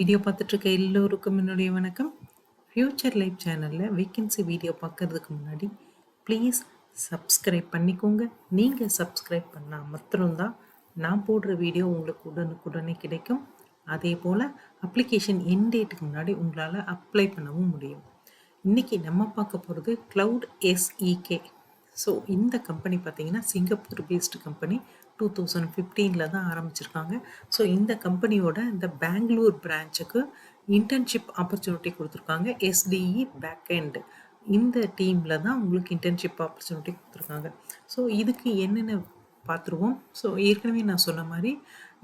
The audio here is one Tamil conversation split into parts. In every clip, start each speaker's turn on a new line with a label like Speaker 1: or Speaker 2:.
Speaker 1: வீடியோ பார்த்துட்ருக்க எல்லோருக்கும் என்னுடைய வணக்கம். ஃப்யூச்சர் லைஃப் சேனலில் வேக்கன்சி வீடியோ பார்க்கறதுக்கு முன்னாடி ப்ளீஸ் சப்ஸ்கிரைப் பண்ணிக்கோங்க. நீங்கள் சப்ஸ்கிரைப் பண்ணால் மாத்திரம்தான் நான் போடுற வீடியோ உங்களுக்கு உடனுக்குடனே கிடைக்கும். அதே போல் அப்ளிகேஷன் என் டேட்டுக்கு முன்னாடி உங்களால் அப்ளை பண்ணவும் முடியும். இன்றைக்கி நம்ம பார்க்க போகிறது க்ளவுட் எஸ்இகே. ஸோ இந்த கம்பெனி பார்த்தீங்கன்னா சிங்கப்பூர் பேஸ்டு கம்பெனி. 2015 தான் ஆரம்பிச்சிருக்காங்க. ஸோ இந்த கம்பெனியோட இந்த பெங்களூர் பிரான்ச்சுக்கு இன்டர்ன்ஷிப் ஆப்பர்ச்சுனிட்டி கொடுத்துருக்காங்க. எஸ்டிஇ பேக்எண்ட் இந்த டீமில் தான் உங்களுக்கு இன்டர்ன்ஷிப் ஆப்பர்ச்சுனிட்டி கொடுத்துருக்காங்க. ஸோ இதுக்கு என்னென்ன பார்த்துருவோம். ஸோ ஏற்கனவே நான் சொன்ன மாதிரி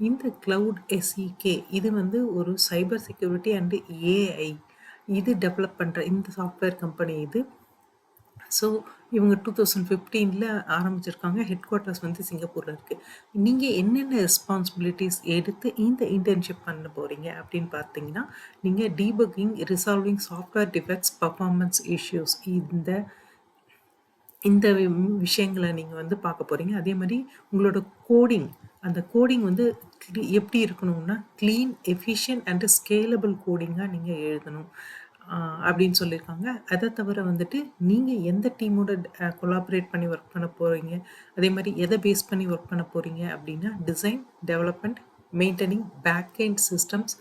Speaker 1: இந்த க்ளவுட் எஸ்இகே இது வந்து ஒரு சைபர் செக்யூரிட்டி அண்டு ஏஐ இது டெவலப் பண்ணுற இந்த சாஃப்ட்வேர் கம்பெனி இது. ஸோ இவங்க 2015 ஆரம்பிச்சிருக்காங்க. ஹெட் குவார்ட்டர்ஸ் வந்து சிங்கப்பூரில் இருக்குது. நீங்கள் என்னென்ன ரெஸ்பான்சிபிலிட்டிஸ் எடுத்து இந்த இன்டர்ன்ஷிப் பண்ண போகிறீங்க அப்படின்னு பார்த்தீங்கன்னா, நீங்கள் debugging, resolving software defects, performance issues இந்த இந்த விஷயங்களை நீங்கள் வந்து பார்க்க போகிறீங்க. அதே மாதிரி உங்களோட கோடிங், அந்த கோடிங் வந்து எப்படி இருக்கணும்னா க்ளீன், எஃபிஷியன்ட் அண்ட் ஸ்கேலபிள் கோடிங்காக நீங்கள் எழுதணும் அப்படின்னு சொல்லியிருக்காங்க. அதை தவிர வந்துட்டு நீங்கள் எந்த டீமோட கொலாபரேட் பண்ணி ஒர்க் பண்ண போகிறீங்க, அதே மாதிரி எதை பேஸ் பண்ணி ஒர்க் பண்ண போகிறீங்க அப்படின்னா design, development, maintaining backend systems,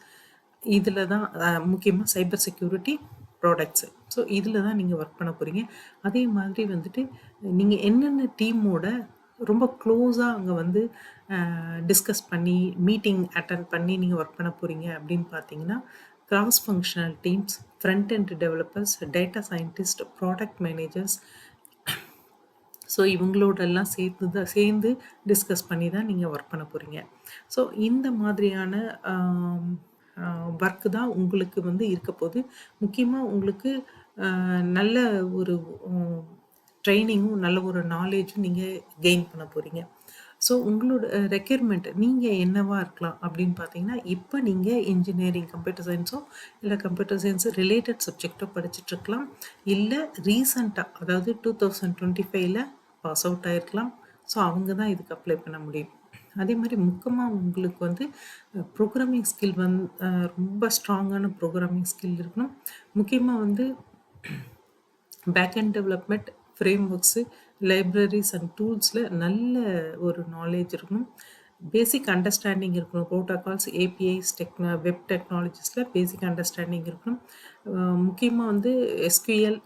Speaker 1: இதில் தான் முக்கியமாக சைபர் செக்யூரிட்டி ப்ராடக்ட்ஸு. ஸோ இதில் தான் நீங்கள் ஒர்க் பண்ண போகிறீங்க. அதே மாதிரி வந்துட்டு நீங்கள் என்னென்ன டீமோட ரொம்ப க்ளோஸாக அங்கே வந்து டிஸ்கஸ் பண்ணி மீட்டிங் அட்டன் பண்ணி நீங்கள் ஒர்க் பண்ண போகிறீங்க அப்படின்னு பார்த்தீங்கன்னா, cross functional teams, front end developers, data scientist, product managers, so இவங்களோடெல்லாம் சேர்ந்து டிஸ்கஸ் பண்ணி தான் நீங்கள் ஒர்க் பண்ண போகிறீங்க. ஸோ இந்த மாதிரியான ஒர்க்கு தான் உங்களுக்கு வந்து இருக்க போது. முக்கியமாக உங்களுக்கு நல்ல ஒரு ட்ரைனிங்கும் நல்ல ஒரு நாலேஜும் நீங்கள் கெயின் பண்ண போகிறீங்க. ஸோ உங்களோட ரெக்யர்மெண்ட் நீங்கள் என்னவா இருக்கலாம் அப்படின்னு பார்த்தீங்கன்னா, இப்போ நீங்கள் இன்ஜினியரிங், கம்ப்யூட்டர் சயின்ஸோ இல்லை கம்ப்யூட்டர் சயின்ஸ் ரிலேட்டட் சப்ஜெக்டோ படிச்சுட்ருக்கலாம். இல்லை ரீசண்டாக அதாவது 2025 பாஸ் அவுட் ஆகிருக்கலாம். ஸோ அவங்க தான் இதுக்கு அப்ளை பண்ண முடியும். அதே மாதிரி முக்கியமாக உங்களுக்கு வந்து ப்ரோக்ராமிங் ஸ்கில் ரொம்ப ஸ்ட்ராங்கான ப்ரோக்ராமிங் ஸ்கில் இருக்கணும். முக்கியமாக வந்து backend development, frameworks, libraries and டூல்ஸில் நல்ல ஒரு நாலேஜ் இருக்கணும். பேசிக் அண்டர்ஸ்டாண்டிங் இருக்கணும். ப்ரோட்டோகால்ஸ், ஏபிஐஸ், வெப் டெக்னாலஜிஸில் பேசிக் அண்டர்ஸ்டாண்டிங் இருக்கணும். முக்கியமாக வந்து எஸ்கியூஎல்,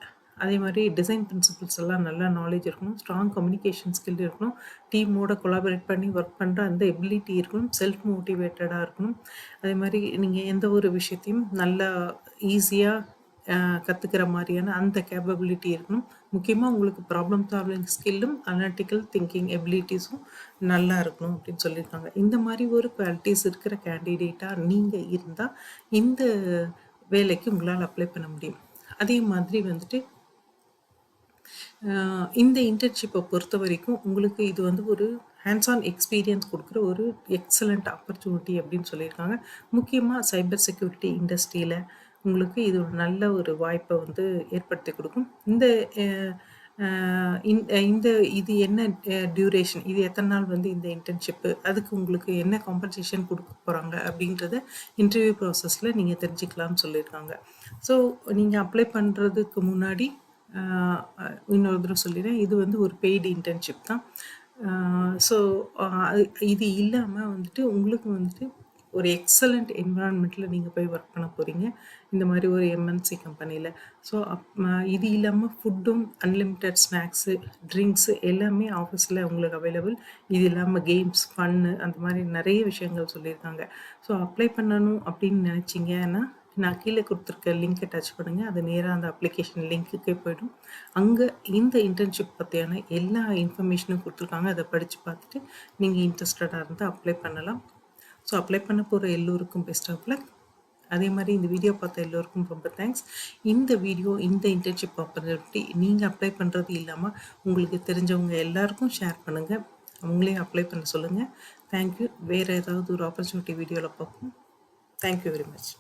Speaker 1: அதே மாதிரி டிசைன் பிரின்சிபிள்ஸ் எல்லாம் நல்லா நாலேஜ் இருக்கணும். ஸ்ட்ராங் கம்யூனிகேஷன் ஸ்கில் இருக்கணும். டீமோட கொலாபரேட் பண்ணி ஒர்க் பண்ணுற அந்த எபிலிட்டி இருக்கணும். செல்ஃப் மோட்டிவேட்டடாக இருக்கணும். அதே மாதிரி நீங்கள் எந்த ஒரு விஷயத்தையும் நல்லா ஈஸியாக கற்றுக்கிற மாதிரியான அந்த கேப்பபிலிட்டி இருக்கணும். முக்கியமாக உங்களுக்கு ப்ராப்ளம் சால்விங் ஸ்கில்லும் அனாலிட்டிக்கல் திங்கிங் எபிலிட்டிஸும் நல்லா இருக்கணும் அப்படின்னு சொல்லியிருக்காங்க. இந்த மாதிரி ஒரு குவாலிட்டிஸ் இருக்கிற கேண்டிடேட்டாக நீங்கள் இருந்தால் இந்த வேலைக்கு உங்களால் அப்ளை பண்ண முடியும். அதே மாதிரி வந்துட்டு இந்த இன்டர்ன்ஷிப்பை பொறுத்த வரைக்கும் உங்களுக்கு இது வந்து ஒரு ஹேண்ட்ஸ் ஆன் எக்ஸ்பீரியன்ஸ் கொடுக்குற ஒரு எக்ஸலண்ட் ஆப்பர்ச்சுனிட்டி அப்படின்னு சொல்லியிருக்காங்க. முக்கியமாக சைபர் செக்யூரிட்டி இண்டஸ்ட்ரியில் உங்களுக்கு இது ஒரு நல்ல ஒரு வாய்ப்பை வந்து ஏற்படுத்தி கொடுக்கும். இந்த இது என்ன டியூரேஷன், இது எத்தனை நாள் வந்து இந்த இன்டர்ன்ஷிப்பு, அதுக்கு உங்களுக்கு என்ன காம்பன்சேஷன் கொடுக்க போகிறாங்க அப்படின்றத இன்டர்வியூ ப்ராசஸில் நீங்கள் தெரிஞ்சுக்கலாம்னு சொல்லியிருக்காங்க. ஸோ நீங்கள் அப்ளை பண்ணுறதுக்கு முன்னாடி இன்னொரு தடவை சொல்லிடுறேன், இது வந்து ஒரு பெய்டு இன்டர்ன்ஷிப் தான். ஸோ இது இல்லாமல் வந்துட்டு உங்களுக்கு வந்துட்டு ஒரு எக்ஸலண்ட் என்விரான்மெண்ட்டில் நீங்கள் போய் ஒர்க் பண்ண போகிறீங்க இந்த மாதிரி ஒரு எம்என்சி கம்பெனியில். ஸோ இது இல்லாமல் ஃபுட்டும், அன்லிமிட்டெட் ஸ்நாக்ஸு, ட்ரிங்க்ஸு எல்லாமே ஆஃபீஸில் உங்களுக்கு அவைலபிள். இது இல்லாமல் கேம்ஸ், ஃபன்னு, அந்த மாதிரி நிறைய விஷயங்கள் சொல்லியிருக்காங்க. ஸோ அப்ளை பண்ணணும் அப்படின்னு நினச்சிங்கன்னா நான் கீழே கொடுத்துருக்க லிங்க்கை டச் பண்ணுங்கள். அது நேராக அந்த அப்ளிகேஷன் லிங்க்குக்கே போய்டும். அங்கே இந்த இன்டர்ன்ஷிப் பற்றியான எல்லா இன்ஃபர்மேஷனும் கொடுத்துருக்காங்க. அதை படித்து பார்த்துட்டு நீங்கள் இன்ட்ரெஸ்டடாக இருந்தால் அப்ளை பண்ணலாம். ஸோ அப்ளை பண்ண போகிற எல்லோருக்கும் பெஸ்ட் ஆஃப் லக். அதே மாதிரி இந்த வீடியோ பார்த்த எல்லோருக்கும் ரொம்ப தேங்க்ஸ். இந்த வீடியோ, இந்த இன்டர்ன்ஷிப் ஆப்பர்ச்சுனிட்டி நீங்கள் அப்ளை பண்ணுறது இல்லாமல் உங்களுக்கு தெரிஞ்சவங்க எல்லாருக்கும் ஷேர் பண்ணுங்கள். அவங்களையும் அப்ளை பண்ண சொல்லுங்கள். தேங்க்யூ. வேறு ஏதாவது ஒரு ஆப்பர்ச்சுனிட்டி வீடியோவில் பார்ப்போம். Thank you very much.